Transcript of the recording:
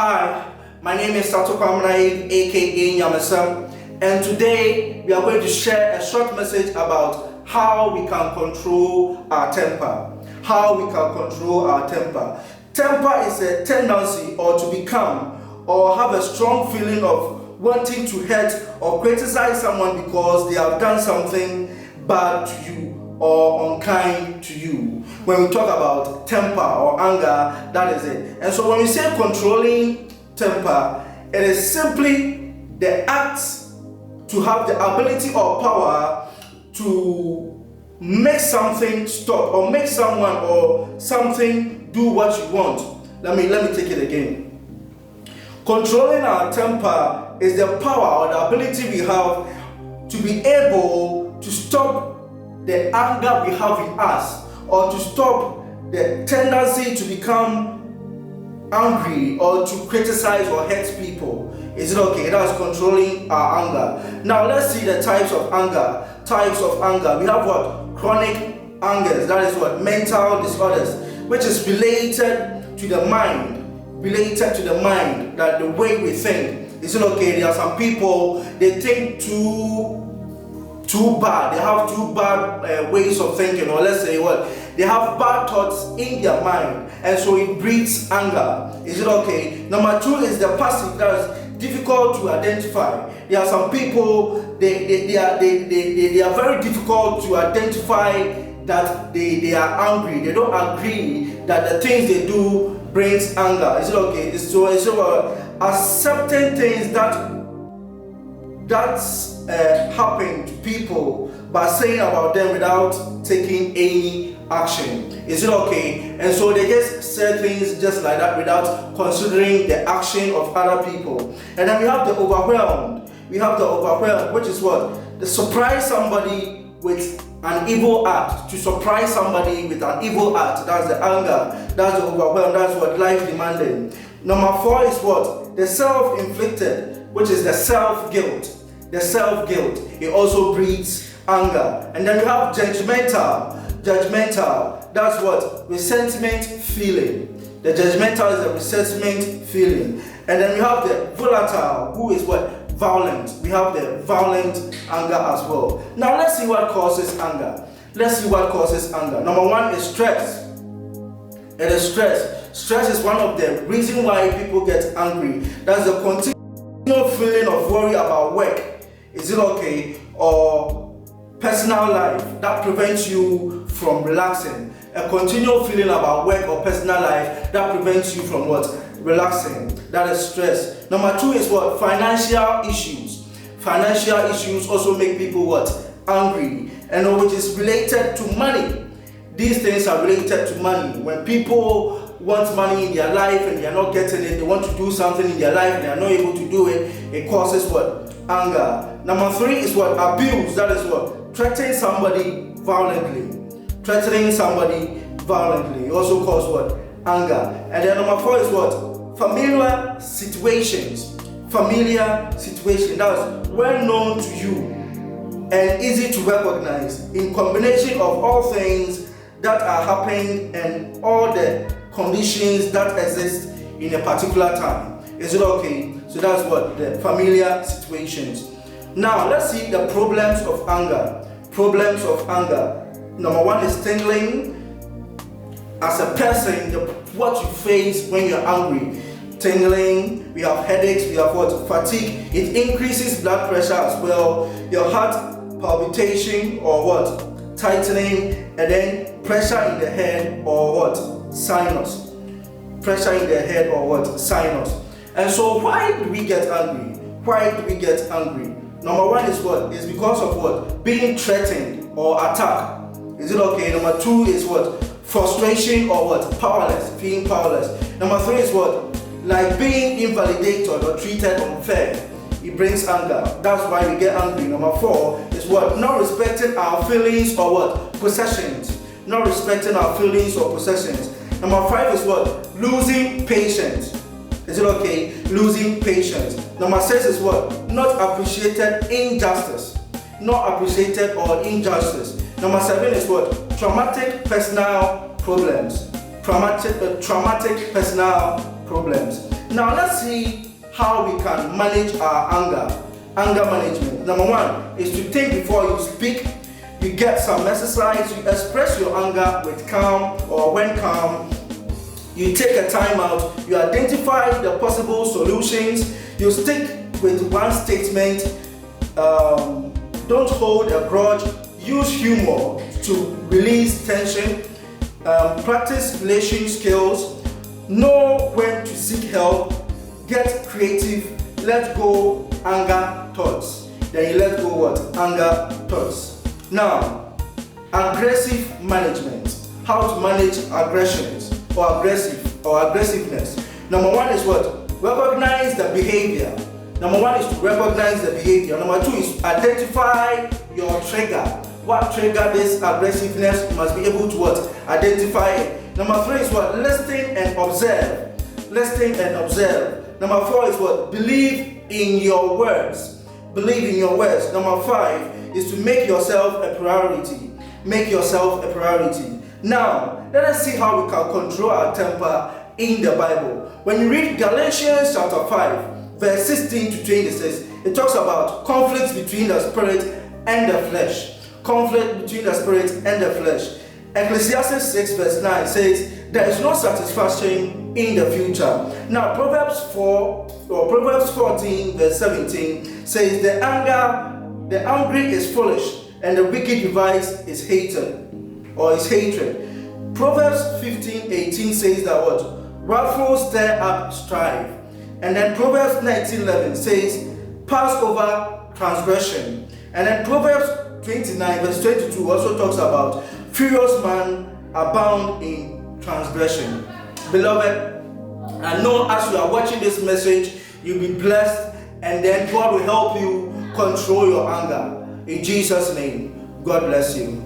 Hi, my name is Sato Kwamnai, aka Nyamesam, and today we are going to share a short message about how we can control our temper. How we can control our temper. Temper is a tendency or to become or have a strong feeling of wanting to hurt or criticize someone because they have done something bad to you or unkind to you. When we talk about temper or anger, that is it. And so when we say controlling temper, it is simply the act to have the ability or power to make something stop or make someone or something do what you want. Let me take it again. Controlling our temper is the power or the ability we have to be able to stop the anger we have in us, or to stop the tendency to become angry or to criticize or hurt people. Is it okay? That's controlling our anger. Now let's see the types of anger. We have what? Chronic angers. That is what? Mental disorders, which is related to the mind. That the way we think. Is it okay? There are some people, they think too bad. They have too bad ways of thinking, or let's say what? They have bad thoughts in their mind, and so it breeds anger. Is it okay? Number two is the passive. That is difficult to identify. There are some people, they are very difficult to identify that they are angry. They don't agree that the things they do brings anger. Is it okay? It's about accepting things that's happen to people by saying about them without taking any action. Is it okay? And so they just say things just like that without considering the action of other people. And then we have the overwhelmed. Which is what? To surprise somebody with an evil act. To surprise somebody with an evil act. That's the anger. That's the overwhelmed. That's what life demanding. Number four is what? The self-inflicted, which is the self-guilt. It also breeds anger. And then you have judgmental. That's what? Resentment feeling. The judgmental is the resentment feeling. And then we have the volatile, who is what? Violent. We have the violent anger as well. Now let's see what causes anger. Number one is stress. It is stress. Stress is one of the reasons why people get angry. That's the continual feeling of worry about work. Is it okay? Or personal life that prevents you from relaxing. A continual feeling about work or personal life that prevents you from what? Relaxing. That is stress. Number two is what? Financial issues. Financial issues also make people what? Angry. And which is related to money. These things are related to money. When people want money in their life and they are not getting it, they want to do something in their life and they are not able to do it, it causes what? Anger. Number three is what? Abuse. That is what? Threatening somebody violently. It also causes what? Anger. And then number four is what? Familiar situations. That is well known to you and easy to recognize in combination of all things that are happening and all the conditions that exist in a particular time. Is it okay? So that's what? The familiar situations. Now let's see the problems of anger. Number one is tingling. As a person, what you face when you're angry. Tingling, we have headaches, we have what? Fatigue. It increases blood pressure as well. Your heart palpitation or what? Tightening, and then pressure in the head or what? Sinus. And so why do we get angry? Number one is what? It's because of what? Being threatened or attacked. Is it okay? Number two is what? Frustration or what? Powerless. Feeling powerless. Number three is what? Like being invalidated or treated unfair. It brings anger. That's why we get angry. Number four is what? Not respecting our feelings or what? Possessions. Number five is what? Losing patience. Is it okay? Losing patience. Number six is what? Not appreciated injustice. Number seven is what? Traumatic personal problems. Now let's see how we can manage our anger. Anger management. Number one is to think before you speak. You get some exercise. You express your anger with calm, or when calm. You take a time out. You identify the possible solutions. You stick with one statement. Don't hold a grudge. Use humor to release tension. Practice relation skills. Know when to seek help. Get creative. Let go anger thoughts. Then you let go what? Anger thoughts. Now, aggressive management. How to manage aggressions or aggressiveness. Number one is what? Recognize the behavior. Number one is to recognize the behavior. Number two is identify your trigger. What triggered this aggressiveness? You must be able to what? Identify it. Number three is what? Listen and observe. Listen and observe. Number four is what? Believe in your words. Believe in your words. Number five is to make yourself a priority. Make yourself a priority. Now, let us see how we can control our temper in the Bible. When you read Galatians chapter 5, verse 16 to 26, it talks about conflicts between the spirit and the flesh. Conflict between the spirit and the flesh. Ecclesiastes 6 verse 9 says, there is no satisfaction in the future. Now Proverbs 14 verse 17 says, the angry is foolish, and the wicked device is hatred. Proverbs 15:18 says that what? Wrathful stir up strife. And then Proverbs 19:11 says, pass over transgression. And then Proverbs 29 verse 22 also talks about furious man abound in transgression. Beloved, I know as you are watching this message, you'll be blessed, and then God will help you control your anger. In Jesus' name, God bless you.